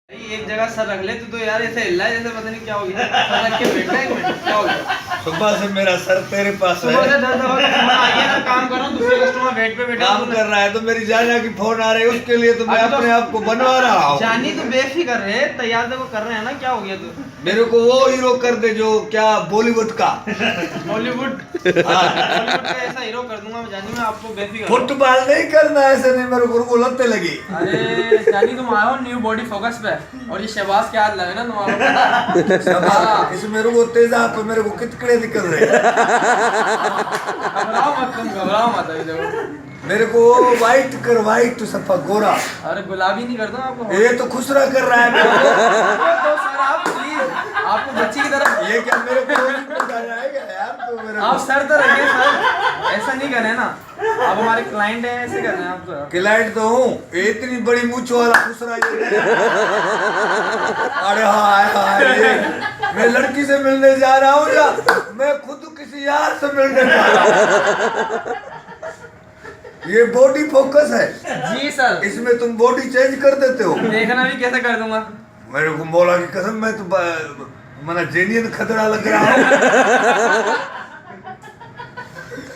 एक जगह सर रख ले तो यार ऐसे हिल रहा है जैसे पता नहीं क्या हो गया। सर रख के बैठ गया, एक मिनट क्या हो गया? सुबह से मेरा सर तेरे पास है। सुबह से 10 दफा फोन आ गया ना, काम कर रहा हूँ, दूसरे कस्टमर वेट पे बैठा काम कर रहा है तो मेरी जाना की फोन आ रही है, उसके लिए तो मैं अभी तो अपने आप को बनवा रहा हूँ। जानी तो बेफिक्र है, तैयार देखो कर रहे हैं ना, क्या हो गया तू? मेरे को वो हीरो कर दे जो क्या बॉलीवुड का। बॉलीवुड बॉलीवुड का ऐसा हीरो कर दूंगा मैं, जानी मैं आपको बेफिक्र। फुटबॉल नहीं करना ऐसे, नहीं मेरे को लत्ते लगी। अरे जानी तुम आए हो न्यू बॉडी फोकस पे, और ये शहबाज के हाथ लगे ना तुम्हारा। इस मेरे को तेजा तो मेरे को कितकड़े निकल रहे हैं। घबराओ मत, तुम घबराओ मत। अभी देखो मेरे को वाइट कर, वाइट सफा गोरा। अरे गुलाबी नहीं कर दूं आपको? ये तो खुसरा कर रहा है मेरे को। तो सर आप प्लीज, आपको बच्ची की तरफ ये क्या मेरे को बता रहा है क्या यार तू मेरे आप को? सर तो रखिए सर, ऐसा नहीं करें ना, आप हमारे क्लाइंट हैं, ऐसे कर रहे हैं आप तो। क्लाइंट तो हूँ, इतनी बड़ी मूंछ वाला खुसरा ये। अरे हाय हाय, ये मैं लड़की से मिलने जा रहा हूँ या मैं खुद किसी यार से मिलने जा रहा हूँ? ये बॉडी फोकस है जी सर, इसमें तुम बॉडी चेंज कर देते हो। देखना भी कैसे कर दूंगा। मेरे को मौला की कसम, मैं तो मना जेनियन खतरा लग रहा हूँ।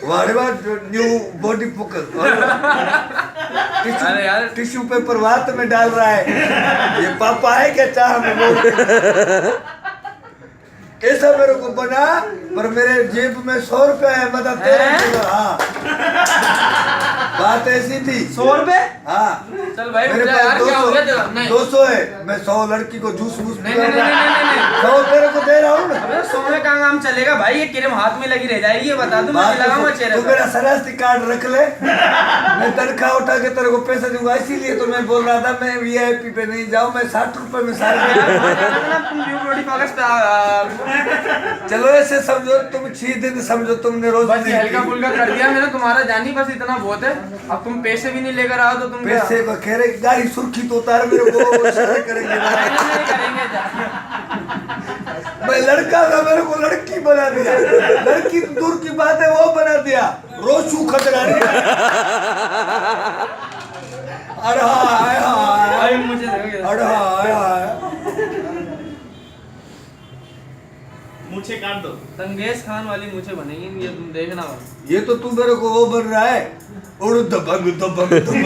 वारे बाद न्यू बॉडी फोकस। अरे यार टिश्यू पेपर वात में डाल रहा है, ये पापा है क्या चाह में बोल। ऐसा मेरे को बना, पर मेरे जेब में 100 रुपया है, मतलब 13। हाँ बात ऐसी थी। 100 रुपए? हाँ चल भाई मेरे मुझे पास यार क्या हो गया तेरा? नहीं 200 है, मैं 100 लड़की को जूस वूस नहीं नहीं नहीं नहीं नहीं 100 तेरे को दे रहा हूँ ना। अबे 100 में कहाँ काम चलेगा भाई, ये क्रीम हाथ में लगी रह जाएगी, ये बता दूं मैं लगाऊंगा चेहरे तू पे। मेरा सरास्ती कार्ड रख ले, मैं तनख्वाह उठा के तेरे को पैसा दूंगा। इसीलिए तो मैं बोल रहा था मैं वीआईपी पे नहीं जाऊँ, मैं 60 रुपए में सारे। तुम न्यू बॉडी फोकस पे चलो ऐसे समझो, तुम 6 दिन समझो तुमने रोज बस ये हल्का फुल्का कर दिया मैंने तुम्हारा, जानी बस इतना बहुत है। अब तुम पैसे भी नहीं लेकर आओ तो तुम पैसे को कह रहे गाड़ी सुर्खी तो उतार, मेरे को इशारे करेंगे। नहीं करेंगे जा। मैं लड़का था, मेरे को लड़की बना दिया। लड़की तो दूर की बात है, वो बना दिया रोशू खतरा। अरे हाय हाय, भाई मुझे देखोगे अरे हाय हाय। मुझे काट दो। दंगेज खान वाली मुझे बनेगी ये, तुम देखना बस। ये तो तू मेरे को वो बन रहा है, उड़ दबंग दबंग दबंग,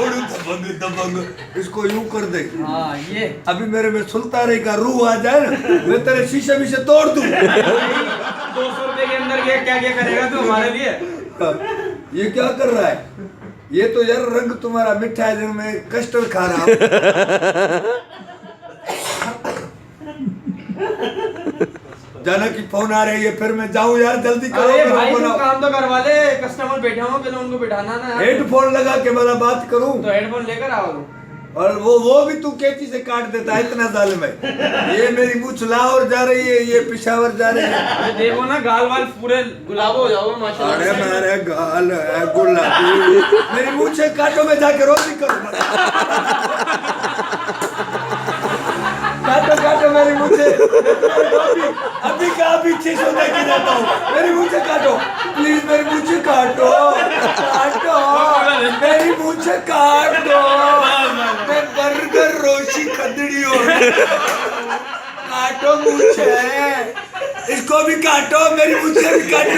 उड़ दबंग दबंग। इसको यूं कर दे। हाँ ये अभी मेरे में सुल्ताने का रूह आ जाए ना, मैं तेरे शीशे भी से तोड़ दूं। 200 रुपए के अंदर ये क्या क्या करेगा तू हमारे लिए? ये क्या कर रहा है? ये तो यार रंग तुम्हारा मीठा है, जिन में कस्टर्ड खा रहा हूं। जाना की फोन आ रही है, फिर मैं जाऊं यार, जल्दी करो। अरे भाई तू काम तो करवा ले, कस्टमर बैठा हूँ, पहले उनको बिठाना ना। हेडफोन लगा के मैं बात करूं तो हेडफोन लेकर आओ तुम। और वो भी तू कैंची से काट देता है, इतना जालिम है। ये मेरी मुँह लाहौर जा रही है, ये पेशावर जा रही है। अरे देखो ना गाल वाल पूरे गुलाब हो जाओगे माशाल्लाह। अरे मेरे गाल है गुलाबी, मेरी मुँह से काटो, मैं जाके रोटी करूँ। काटो काटो मेरी मुँह से, अभी का अभी 600 लेके जाता हूँ। मेरी मुँह से काटो प्लीज, मेरी मुँह से काटो, काटो मेरी मुँह से काट दो। मैं बर्गर रोशी खदड़ी हूँ, काटो मुँह से, इसको भी काटो, मेरी मुँह से भी काटो।